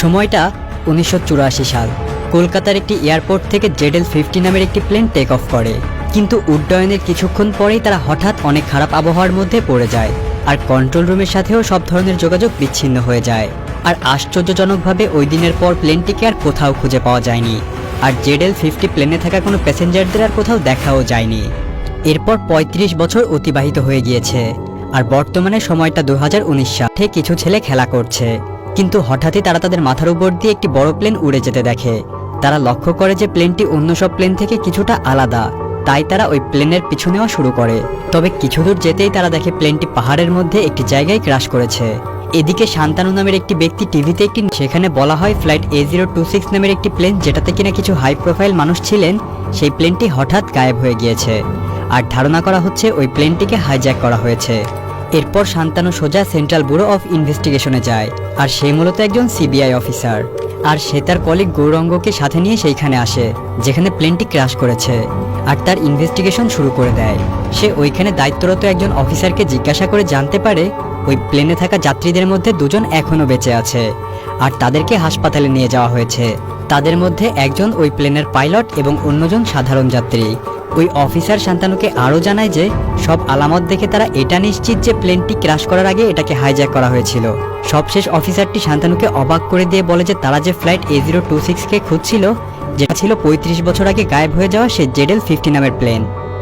সময়টা 1984 সাল। কলকাতার একটি এয়ারপোর্ট থেকে ZL-50 নামের একটি প্লেন টেক অফ করে, কিন্তু উড্ডয়নের কিছুক্ষণ পরেই তারা হঠাৎ অনেক খারাপ আবহাওয়ার মধ্যে পড়ে যায়, আর কন্ট্রোল রুমের সাথেও সব ধরনের যোগাযোগ বিচ্ছিন্ন হয়ে যায়। আর আশ্চর্যজনকভাবে ওই দিনের পর প্লেনটিকে আর কোথাও খুঁজে পাওয়া যায়নি, আর ZL-50 প্লেনে থাকা কোনো প্যাসেঞ্জারদের আর কোথাও দেখাও যায়নি। এরপর 35 বছর অতিবাহিত হয়ে গিয়েছে, আর বর্তমানে সময়টা 2019 সালে। কিছু ছেলে খেলা করছে, কিন্তু হঠাৎই তারা তাদের মাথার উপর দিয়ে একটি বড় প্লেন উড়ে যেতে দেখে। তারা লক্ষ্য করে যে প্লেনটি অন্য সব প্লেন থেকে কিছুটা আলাদা, তাই তারা ওই প্লেনের পিছু নেওয়া শুরু করে। তবে কিছু দূর যেতেই তারা দেখে প্লেনটি পাহাড়ের মধ্যে একটি জায়গায় ক্র্যাশ করেছে। এদিকে শান্তানু নামের একটি ব্যক্তি টিভিতে সেখানে বলা হয় ফ্লাইট A026 নামের একটি প্লেন, যেটাতে কিনা কিছু হাই প্রোফাইল মানুষ ছিলেন, সেই প্লেনটি হঠাৎ গায়েব হয়ে গিয়েছে, আর ধারণা করা হচ্ছে ওই প্লেনটিকে হাইজ্যাক করা হয়েছে। এরপর শান্তানু সোজা সেন্ট্রাল ব্যুরো অফ ইনভেস্টিগেশনে যায়, আর সে মূলত একজন CBI অফিসার, আর সে তার কলিগ গৌরাঙ্গকে সাথে নিয়ে সেইখানে আসে যেখানে প্লেনটি ক্র্যাশ করেছে, আর তার ইনভেস্টিগেশন শুরু করে দেয়। সে ওইখানে দায়িত্বরত একজন অফিসারকে জিজ্ঞাসা করে জানতে পারে ওই প্লেনে থাকা যাত্রীদের মধ্যে দুজন এখনও বেঁচে আছে, আর তাদেরকে হাসপাতালে নিয়ে যাওয়া হয়েছে। তাদের মধ্যে একজন ওই প্লেনের পাইলট এবং অন্যজন সাধারণ যাত্রী। ওই অফিসার শান্তানুকে আরও জানায় যে সব আলামত দেখে তারা এটা নিশ্চিত যে প্লেনটি ক্র্যাশ করার আগে এটাকে হাইজ্যাক করা হয়েছিল। সবশেষ অফিসারটি শান্তানুকে অবাক করে দিয়ে বলে যে তারা যে ফ্লাইট A026কে খুঁজছিল, যেটা ছিল 35 বছর আগে গায়েব হয়ে যাওয়া সেই ZL-50 নামের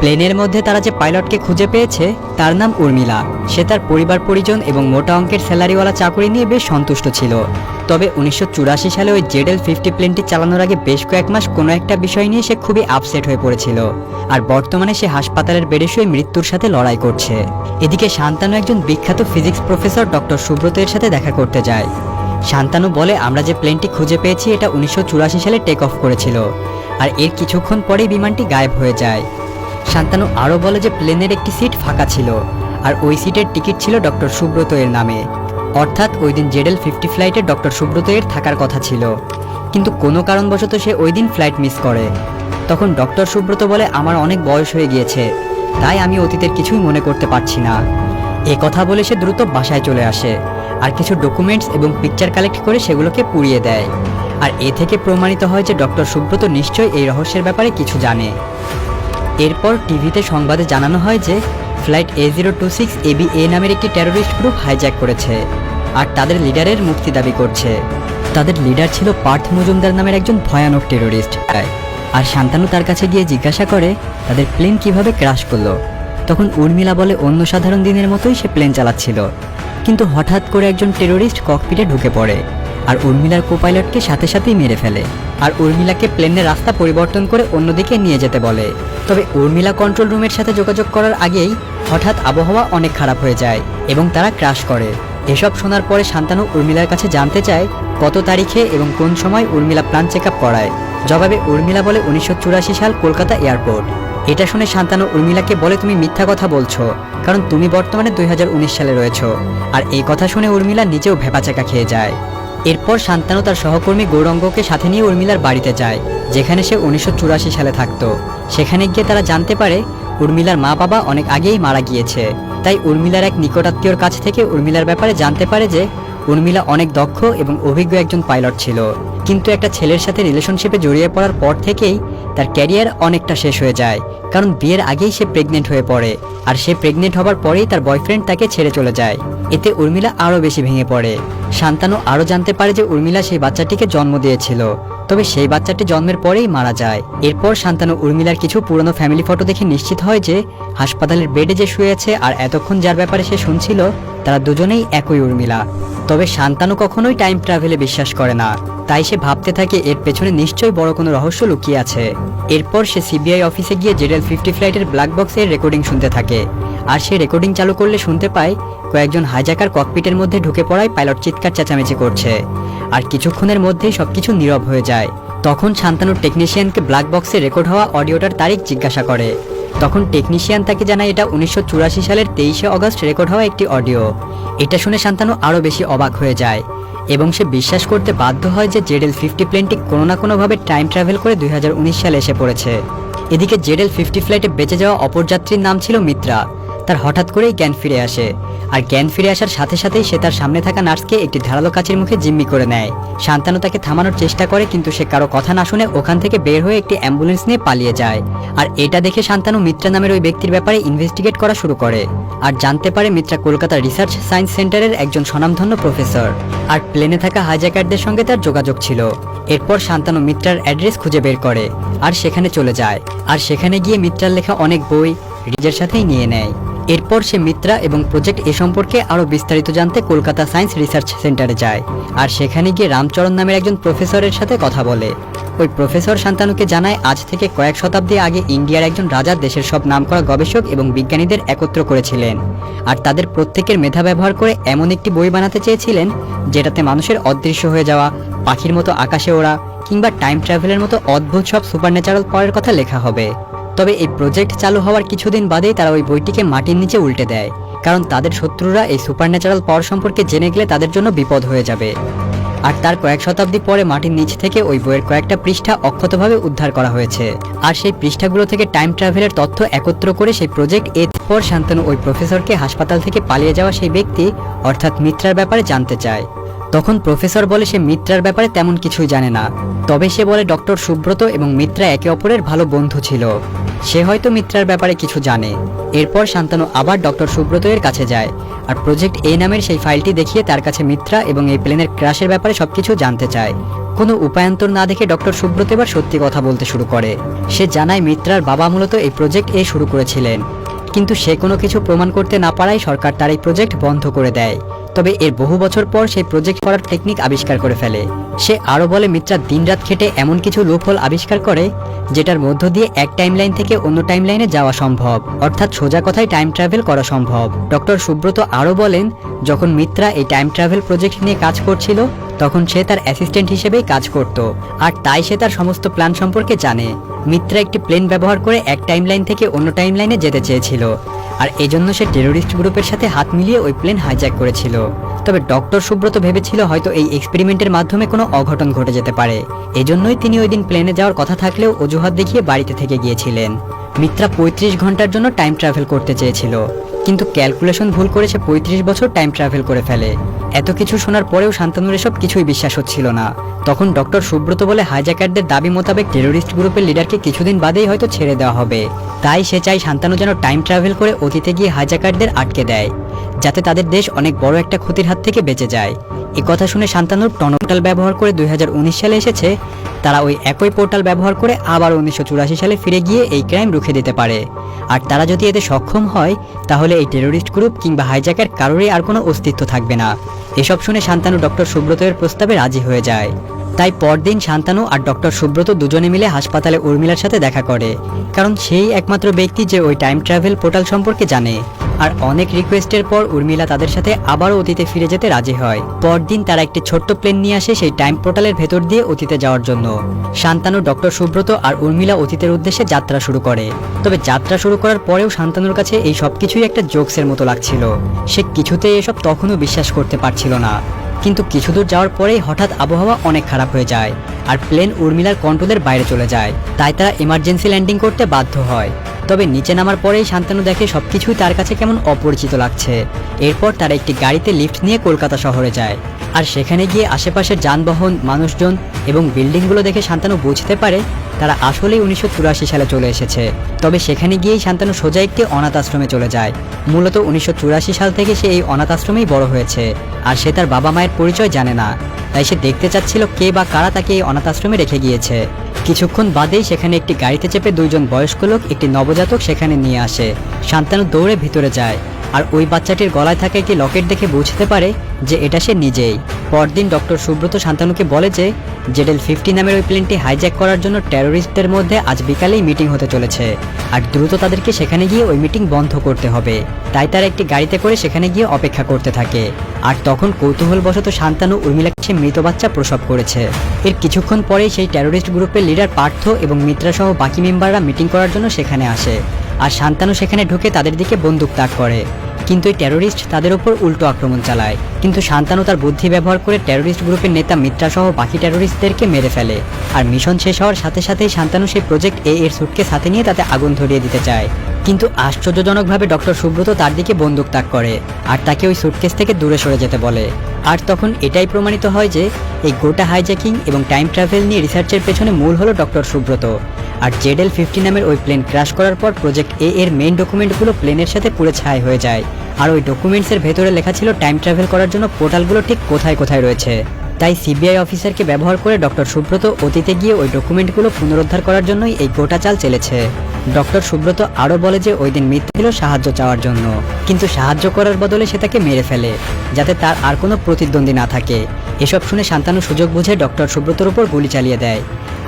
প্লেনের মধ্যে তারা যে পাইলটকে খুঁজে পেয়েছে তার নাম উর্মিলা। সে তার পরিবার পরিজন এবং মোটা অঙ্কের স্যালারিওয়ালা চাকরি নিয়ে বেশ সন্তুষ্ট ছিল। তবে 1984 সালে ওই ZL-50 প্লেনটি চালানোর আগে বেশ কয়েক মাস কোনো একটা বিষয় নিয়ে সে খুবই আপসেট হয়ে পড়েছিল, আর বর্তমানে সে হাসপাতালের বেডে শুয়ে মৃত্যুর সাথে লড়াই করছে। এদিকে শান্তানু একজন বিখ্যাত ফিজিক্স প্রফেসর ডক্টর সুব্রত এর সাথে দেখা করতে যায়। শান্তানু বলে, আমরা যে প্লেনটি খুঁজে পেয়েছি এটা 1984 সালে টেক অফ করেছিল, আর এর কিছুক্ষণ পরেই বিমানটি গায়েব হয়ে যায়। শান্তানু আরও বলে যে প্লেনের একটি সিট ফাঁকা ছিল, আর ওই সিটের টিকিট ছিল ডক্টর সুব্রত এর নামে, অর্থাৎ ওই দিন ZL-50 ফ্লাইটে ডক্টর সুব্রত এর থাকার কথা ছিল, কিন্তু কোনো কারণবশত সে ওই দিন ফ্লাইট মিস করে। তখন ডক্টর সুব্রত বলে, আমার অনেক বয়স হয়ে গিয়েছে, তাই আমি অতীতের কিছুই মনে করতে পারছি না। এ কথা বলে সে দ্রুত বাসায় চলে আসে, আর কিছু ডকুমেন্টস এবং পিকচার কালেক্ট করে সেগুলোকে পুড়িয়ে দেয়। আর এ থেকে প্রমাণিত হয় যে ডক্টর সুব্রত নিশ্চয়ই এই রহস্যের ব্যাপারে কিছু জানে। এরপর টিভিতে সংবাদে জানানো হয় যে ফ্লাইট A026 ABA নামের একটি টেরোরিস্ট গ্রুপ হাইজ্যাক করেছে, আর তাদের লিডারের মুক্তি দাবি করছে। তাদের লিডার ছিল পার্থ মজুমদার নামের একজন ভয়ানক টেরোরিস্ট। আর শান্তানু তার কাছে গিয়ে জিজ্ঞাসা করে তাদের প্লেন কিভাবে ক্র্যাশ করলো। তখন উর্মিলা বলে অন্য সাধারণ দিনের মতোই সে প্লেন চালাচ্ছিল, কিন্তু হঠাৎ করে একজন টেরোরিস্ট ককপিটে ঢুকে পড়ে, আর উর্মিলার কোপাইলটকে সাথে সাথেই মেরে ফেলে, আর উর্মিলাকে প্লেনের রাস্তা পরিবর্তন করে অন্যদিকে নিয়ে যেতে বলে। তবে উর্মিলা কন্ট্রোল রুমের সাথে যোগাযোগ করার আগেই হঠাৎ আবহাওয়া অনেক খারাপ হয়ে যায় এবং তারা ক্র্যাশ করে। এসব শোনার পরে শান্তানু উর্মিলার কাছে জানতে চায় কত তারিখে এবং কোন সময় উর্মিলা প্ল্যান চেক আপ করায়। জবাবে উর্মিলা বলে 1984 সাল কলকাতা এয়ারপোর্ট। এটা শুনে শান্তানু উর্মিলাকে বলে, তুমি মিথ্যা কথা বলছো, কারণ তুমি বর্তমানে 2019 সালে রয়েছো। আর এই কথা শুনে উর্মিলা নিজেও ভেপাচাকা খেয়ে যায়। এরপর শান্তানু তার সহকর্মী গৌরাঙ্গকে সাথে নিয়ে উর্মিলার বাড়িতে যায়, যেখানে সে 1984 সালে থাকতো। সেখানে গিয়ে তারা জানতে পারে উর্মিলার মা বাবা অনেক আগেই মারা গিয়েছে। তাই উর্মিলার এক নিকটাত্মীয়র কাছ থেকে উর্মিলার ব্যাপারে জানতে পারে যে উর্মিলা অনেক দক্ষ এবং অভিজ্ঞ একজন পাইলট ছিল, কিন্তু একটা ছেলের সাথে রিলেশনশিপে জড়িয়ে পড়ার পর থেকেই তার ক্যারিয়ার অনেকটা শেষ হয়ে যায়, কারণ বিয়ের আগেই সে প্রেগনেন্ট হয়ে পড়ে, আর সে প্রেগনেন্ট হবার পরেই তার বয়ফ্রেন্ড তাকে ছেড়ে চলে যায়। এতে উর্মিলা আরও বেশি ভেঙে পড়ে। শান্তানু আরও জানতে পারে যে উর্মিলা সেই বাচ্চাটিকে জন্ম দিয়েছিল, তবে সেই বাচ্চাটি জন্মের পরেই মারা যায়। এরপর শান্তানু উর্মিলার কিছু পুরনো ফ্যামিলি ফটো দেখে নিশ্চিত হয় যে হাসপাতালের বেডে যে শুয়ে আছে আর এতক্ষণ যার ব্যাপারে সে শুনছিল তারা দুজনেই একই উর্মিলা। তবে শান্তানু কখনোই টাইম ট্রাভেলে বিশ্বাস করে না, তাই সে ভাবতে থাকে এর পেছনে নিশ্চয়ই বড় কোনো রহস্য লুকিয়ে আছে। এরপর সে CBI অফিসে গিয়ে ZL-50 ফ্লাইটের ব্ল্যাক বক্সের রেকর্ডিং শুনতে থাকে, আর সে রেকর্ডিং চালু করলে শুনতে পায় কয়েকজন হাইজ্যাকার ককপিটের মধ্যে ঢুকে পড়ায় পাইলট চিৎকার চেঁচামেচি করছে, আর কিছুক্ষণের মধ্যেই সবকিছু নীরব হয়ে যায়। তখন শান্তানু টেকনিশিয়ানকে ব্ল্যাক বক্সে রেকর্ড হওয়া অডিওটার তারিখ জিজ্ঞাসা করে। তখন টেকনিশিয়ান তাকে জানায় এটা 1984 সালের 23শে অগস্ট রেকর্ড হওয়া একটি অডিও। এটা শুনে শান্তানু আরও বেশি অবাক হয়ে যায় এবং সে বিশ্বাস করতে বাধ্য হয় যে ZL-50 প্লেনটি কোনো না কোনোভাবে টাইম ট্রাভেল করে 2019 সালে এসে পড়েছে। এদিকে ZL-50 ফ্লাইটে বেঁচে যাওয়া অপর যাত্রীর নাম ছিল মিত্রা। তার হঠাৎ করেই জ্ঞান ফিরে আসে। আর জ্ঞান ফিরে আসার সাথে সাথেই সে তার সামনে থাকা নার্সকে একটি ধারালো কাচের মুখে জিম্মি করে নেয়। শান্তানু তাকে থামানোর চেষ্টা করে, কিন্তু সে কারো কথা না শুনে ওখান থেকে বের হয়ে একটি অ্যাম্বুলেন্স নিয়ে পালিয়ে যায়। আর এটা দেখে শান্তানু মিত্রা নামের ওই ব্যক্তির ব্যাপারে ইনভেস্টিগেট করা শুরু করে আর জানতে পারে মিত্রা কলকাতা রিসার্চ সায়েন্স সেন্টারের একজন স্বনামধন্য প্রফেসর। আর প্লেনে থাকা হাইজ্যাকারদের সঙ্গে তার যোগাযোগ ছিল। এরপর শান্তানু মিত্রার অ্যাড্রেস খুঁজে বের করে আর সেখানে চলে যায়। আর সেখানে গিয়ে মিত্রার লেখা অনেক বই নিজের সাথেই নিয়ে নেয়। এরপর সে মিত্রা এবং প্রজেক্ট এ সম্পর্কে আরও বিস্তারিত জানতে কলকাতা সায়েন্স রিসার্চ সেন্টারে যায়। আর সেখানে গিয়ে রামচরণ নামের একজন প্রফেসরের সাথে কথা বলে। ওই প্রফেসর শান্তানুকে জানায় আজ থেকে কয়েক শতাব্দী আগে ইন্ডিয়ার একজন রাজা দেশের সব নামকরা গবেষক এবং বিজ্ঞানীদের একত্র করেছিলেন। আর তাদের প্রত্যেকের মেধা ব্যবহার করে এমন একটি বই বানাতে চেয়েছিলেন যেটাতে মানুষের অদৃশ্য হয়ে যাওয়া, পাখির মতো আকাশে ওড়া কিংবা টাইম ট্রাভেলের মতো অদ্ভুত সব সুপারন্যাচারাল পাওয়ারের কথা লেখা হবে। তবে এই প্রজেক্ট চালু হওয়ার কিছুদিন বাদেই তারা ওই বইটিকে মাটির নিচে উল্টে দেয়, কারণ তাদের শত্রুরা এই সুপারন্যাচারাল পাওয়ার সম্পর্কে জেনে গেলে তাদের জন্য বিপদ হয়ে যাবে। আর তার কয়েক শতাব্দী পরে মাটির নিচ থেকে ওই বইয়ের কয়েকটা পৃষ্ঠা অক্ষতভাবে উদ্ধার করা হয়েছে। আর সেই পৃষ্ঠাগুলো থেকে টাইম ট্রাভেলের তথ্য একত্র করে সেই প্রজেক্ট এরপর শান্তানু ওই প্রফেসরকে হাসপাতাল থেকে পালিয়ে যাওয়া সেই ব্যক্তি অর্থাৎ মিত্রার ব্যাপারে জানতে চায়। তখন প্রফেসর বলে সে মিত্রার ব্যাপারে তেমন কিছুই জানে না, তবে সে বলে ডক্টর সুব্রত এবং মিত্রা একে অপরের ভালো বন্ধু ছিল, সে হয়তো মিত্রার ব্যাপারে কিছু জানে। এরপর শান্তানু আবার ডক্টর সুব্রত এর কাছে যায় আর প্রজেক্ট এ নামের সেই ফাইলটি দেখিয়ে তার কাছে মিত্রা এবং এই প্লেনের ক্র্যাশের ব্যাপারে সবকিছু জানতে চায়। কোনো উপায়ান্তর না দেখে ডক্টর সুব্রত এবার সত্যি কথা বলতে শুরু করে। সে জানায় মিত্রার বাবা মূলত এই প্রজেক্ট এ শুরু করেছিলেন, কিন্তু সে কোনো কিছু প্রমাণ করতে না পারায় সরকার তার এই প্রজেক্ট বন্ধ করে দেয়। তবে এর বহু বছর পর সেই প্রজেক্ট করার টেকনিক আবিষ্কার করে ফেলে। সে আরও বলে মিত্রা দিনরাত খেটে এমন কিছু লুপহোল আবিষ্কার করে যেটার মধ্য দিয়ে এক টাইমলাইন থেকে অন্য টাইমলাইনে যাওয়া সম্ভব, অর্থাৎ সোজা কথায় টাইম ট্রাভেল করা সম্ভব। ডক্টর সুব্রত আরও বলেন যখন মিত্রা এই টাইম ট্রাভেল প্রজেক্ট নিয়ে কাজ করছিল তখন সে তার অ্যাসিস্ট্যান্ট হিসেবেই কাজ করত, আর তাই সে তার সমস্ত প্ল্যান সম্পর্কে জানে। মিত্রা একটি প্লেন ব্যবহার করে এক টাইমলাইন থেকে অন্য টাইমলাইনে যেতে চেয়েছিল, আর এজন্য সে টেরোরিস্ট গ্রুপের সাথে হাত মিলিয়ে ওই প্লেন হাইজ্যাক করেছিল। তবে ডক্টর সুব্রত ভেবেছিল হয়তো এই এক্সপেরিমেন্টের মাধ্যমে কোনো অঘটন ঘটে যেতে পারে, এজন্যই তিনি ওই দিন প্লেনে যাওয়ার কথা থাকলেও অজুহাত দেখিয়ে বাড়িতে থেকে গিয়েছিলেন। মিত্রা 35 ঘন্টার জন্য টাইম ট্রাভেল করতে চেয়েছিল, কিন্তু ক্যালকুলেশন ভুল করে সে 35 বছর টাইম ট্রাভেল করে ফেলে। এত কিছু শোনার পরেও শান্তানুর এসব কিছুই বিশ্বাস হচ্ছিল না। তখন ডক্টর সুব্রত বলে হাইজ্যাকারদের দাবি মোতাবেক টেরোরিস্ট গ্রুপের লিডারকে কিছুদিন বাদেই হয়তো ছেড়ে দেওয়া হবে, তাই সে চায় শান্তানু যেন টাইম ট্রাভেল করে অতীতে গিয়ে হাইজ্যাকারদের আটকে দেয়, যাতে তাদের দেশ অনেক বড় একটা ক্ষতির হাত থেকে বেঁচে যায়। এই কথা শুনে শান্তানুর পোর্টাল ব্যবহার করে 2019 সালে এসেছে, তারা ওই একই পোর্টাল ব্যবহার করে আবার 1984 সালে ফিরে গিয়ে এই ক্রাইম রুখে দিতে পারে। আর তারা যদি এতে সক্ষম হয় তাহলে এই টেরোরিস্ট গ্রুপ কিংবা হাইজ্যাকের কারোরই আর কোনো অস্তিত্ব থাকবে না। এসব শুনে শান্তানু ডক্টর সুব্রতের প্রস্তাবে রাজি হয়ে যায়। তাই পরদিন শান্তানু আর ডক্টর সুব্রত দুজনে মিলে হাসপাতালে উর্মিলার সাথে দেখা করে, কারণ সেই একমাত্র ব্যক্তি যে ওই টাইম ট্রাভেল পোর্টাল সম্পর্কে জানে। আর অনেক রিকোয়েস্টের পর উর্মিলা তাদের সাথে আবারও অতীতে ফিরে যেতে রাজি হয়। পরদিন তারা একটি ছোট্ট প্লেন নিয়ে আসে সেই টাইম পোর্টালের ভেতর দিয়ে অতীতে যাওয়ার জন্য। শান্তানু, ডক্টর সুব্রত আর উর্মিলা অতীতের উদ্দেশ্যে যাত্রা শুরু করে। তবে যাত্রা শুরু করার পরেও শান্তানুর কাছে এই সব কিছুই একটা জোকসের মতো লাগছিল। সে কিছুতেই এসব তখনও বিশ্বাস করতে পারছিল না। কিন্তু কিছু দূর যাওয়ার পরেই হঠাৎ আবহাওয়া অনেক খারাপ হয়ে যায় আর প্লেন উর্মিলার কন্ট্রোলের বাইরে চলে যায়, তাই তারা এমার্জেন্সি ল্যান্ডিং করতে বাধ্য হয়। তবে নিচে নামার পরেই শান্তানু দেখে সবকিছুই তার কাছে কেমন অপরিচিত লাগছে। এরপর তারা একটি গাড়িতে লিফট নিয়ে কলকাতা শহরে যায়, আর সেখানে গিয়ে আশেপাশের যানবাহন, মানুষজন এবং বিল্ডিংগুলো দেখে শান্তানু বুঝতে পারে তারা আসলেই 1984 সালে চলে এসেছে। তবে সেখানে গিয়েই শান্তানু সোজা একটি অনাথ আশ্রমে চলে যায়। মূলত 1984 সাল থেকে সে এই অনাথ আশ্রমেই বড় হয়েছে, আর সে তার বাবা মায়ের পরিচয় জানে না, তাই সে দেখতে চাচ্ছিল কে বা কারা তাকে এই অনাথ আশ্রমে রেখে গিয়েছে। কিছুক্ষণ বাদেই সেখানে একটি গাড়িতে চেপে দুইজন বয়স্ক লোক একটি নবজাতক সেখানে নিয়ে আসে। শান্তানু দৌড়ে ভিতরে যায় আর ওই বাচ্চাটির গলায় থাকা একটি লকেট দেখে বুঝতে পারে যে এটা সে নিজেই। পরদিন ডক্টর সুব্রত শান্তানুকে বলে যে জেডেল 50 নামের ওই প্লেনটি হাইজ্যাক করার জন্য টেরোরিস্টদের মধ্যে আজ বিকালেই মিটিং হতে চলেছে, আর দ্রুত তাদেরকে সেখানে গিয়ে ওই মিটিং বন্ধ করতে হবে। তাই তারা একটি গাড়িতে করে সেখানে গিয়ে অপেক্ষা করতে থাকে। আর তখন কৌতূহলবশত শান্তানু উর্মিলাকে সে মৃত বাচ্চা প্রসব করেছে। এর কিছুক্ষণ পরেই সেই টেরোরিস্ট গ্রুপের লিডার পার্থ এবং মিত্রা সহ বাকি মেম্বাররা মিটিং করার জন্য সেখানে আসে, আর শান্তানু সেখানে ঢুকে তাদের দিকে বন্দুক তাক করে। কিন্তু এই টেরোরিস্ট তাদের উপর উল্টো আক্রমণ চালায়, কিন্তু শান্তানু তার বুদ্ধি ব্যবহার করে টেরোরিস্ট গ্রুপের নেতা মিত্রা সহ বাকি টেরোরিস্টদেরকে মেরে ফেলে। আর মিশন শেষ হওয়ার সাথে সাথেই শান্তানু সেই প্রজেক্ট এ এর স্যুটকে সাথে নিয়ে তাতে আগুন ধরিয়ে দিতে চায়। কিন্তু আশ্চর্যজনকভাবে ডক্টর সুব্রত তার দিকে বন্দুক তাক করে আর তাকে ওই সুটকেস থেকে দূরে সরে যেতে বলে। আর তখন এটাই প্রমাণিত হয় যে এই গোটা হাইজ্যাকিং এবং টাইম ট্রাভেল নিয়ে রিসার্চের পেছনে মূল হলো ডক্টর সুব্রত। আর ZL-50 নামের ওই প্লেন ক্র্যাশ করার পর প্রজেক্ট এ এর মেইন ডকুমেন্টগুলো প্লেনের সাথে পুরো ছাই হয়ে যায়। আর ওই ডকুমেন্টসের ভেতরে লেখা ছিল টাইম ট্রাভেল করার জন্য পোর্টালগুলো ঠিক কোথায় কোথায় রয়েছে। তাই সিবিআই অফিসারকে ব্যবহার করে ডক্টর সুব্রত অতীতে গিয়ে ওই ডকুমেন্টগুলো পুনরুদ্ধার করার জন্যই এই গোটা চাল চেলেছে। ডক্টর সুব্রত আরও বলে যে ওই দিন মিথ্যে ছিল সাহায্য চাওয়ার জন্য, কিন্তু সাহায্য করার বদলে সে তাকে মেরে ফেলে যাতে তার আর কোনো প্রতিদ্বন্দ্বী না থাকে। এসব শুনে শান্তানু সুযোগ বুঝে ডক্টর সুব্রতর উপর গুলি চালিয়ে দেয়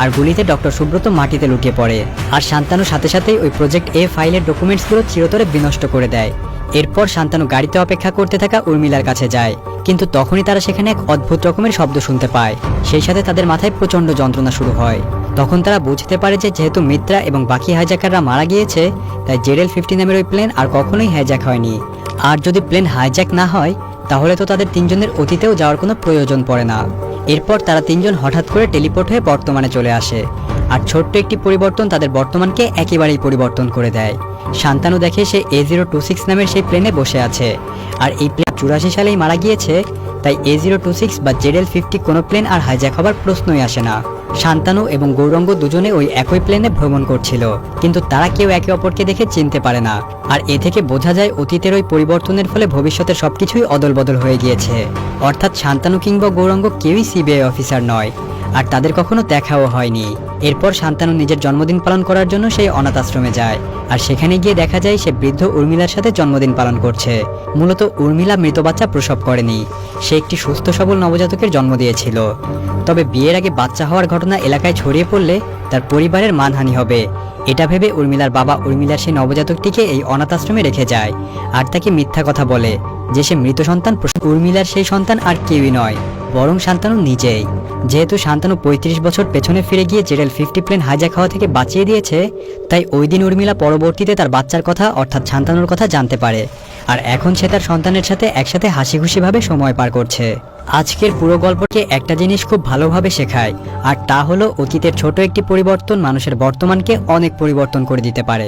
আর গুলিতে ডক্টর সুব্রত মাটিতে লুটিয়ে পড়ে। আর শান্তানু সাথে সাথেই ওই প্রজেক্ট এ ফাইলের ডকুমেন্টসগুলো চিরতরে বিনষ্ট করে দেয়। এরপর শান্তানু গাড়িতে অপেক্ষা করতে থাকা উর্মিলার কাছে যায়, কিন্তু তখনই তারা সেখানে এক অদ্ভুত রকমের শব্দ শুনতে পায়। সেই সাথে তাদের মাথায় প্রচণ্ড যন্ত্রণা শুরু হয়। তখন তারা বুঝতে পারে যে যেহেতু মিত্রা এবং বাকি হাইজ্যাকাররা মারা গিয়েছে, তাই ZL-50 নামের ওই প্লেন আর কখনোই হাইজ্যাক হয়নি। আর যদি প্লেন হাইজ্যাক না হয় তাহলে তো তাদের তিনজনের অতীতেও যাওয়ার কোনো প্রয়োজন পড়ে না। এরপর তারা তিনজন হঠাৎ করে টেলিপোর্ট হয়ে বর্তমানে চলে আসে আর ছোট্ট একটি পরিবর্তন তাদের বর্তমানকে একেবারেই পরিবর্তন করে দেয়। শান্তানু দেখে সে A026 নামের সেই প্লেনে বসে আছে আর এই প্লেন 84 সালেই মারা গিয়েছে। তাই A026 বা ZL-50 কোনো প্লেন আর হাইজ্যাক হবার প্রশ্নই আসে না। শান্তানু এবং গৌরঙ্গ দুজনে ওই একই প্লেনে ভ্রমণ করছিল, কিন্তু তারা কেউ একে অপরকে দেখে চিনতে পারে না। আর এ থেকে বোঝা যায় অতীতের ওই পরিবর্তনের ফলে ভবিষ্যতের সবকিছুই অদলবদল হয়ে গিয়েছে। অর্থাৎ শান্তানু কিংবা গৌরঙ্গ কেউই সিবিআই অফিসার নয় আর তাদের কখনো দেখাও হয়নি। এরপর শান্তানু নিজের জন্মদিন পালন করার জন্য সেই অনাথ আশ্রমে যায় আর সেখানে গিয়ে দেখা যায় সে বৃদ্ধ উর্মিলার সাথে জন্মদিন পালন করছে। মূলত উর্মিলা মৃত বাচ্চা প্রসব করেনি, সে একটি সুস্থ সবল নবজাতকের জন্ম দিয়েছিল। তবে বিয়ের আগে বাচ্চা হওয়ার ঘটনা এলাকায় ছড়িয়ে পড়লে তার পরিবারের মানহানি হবে, এটা ভেবে উর্মিলার বাবা উর্মিলার সেই নবজাতকটিকে এই অনাথ আশ্রমে রেখে যায় আর তাকে মিথ্যা কথা বলে যে সে মৃত সন্তান। উর্মিলার সেই সন্তান আর কেউই নয় বরং শান্তানু নিজেই। যেহেতু শান্তানু 35 বছর পেছনে ফিরে গিয়ে ZL-50 প্লেন হাইজ্যাক হওয়া থেকে বাঁচিয়ে দিয়েছে, তাই ওই দিন উর্মিলা পরবর্তীতে তার বাচ্চার কথা অর্থাৎ শান্তানুর কথা জানতে পারে আর এখন সে তার সন্তানের সাথে একসাথে হাসি খুশিভাবে সময় পার করছে। আজকের পুরো গল্পকে একটা জিনিস খুব ভালোভাবে শেখায়, আর তা হলো অতীতের ছোট একটি পরিবর্তন মানুষের বর্তমানকে অনেক পরিবর্তন করে দিতে পারে।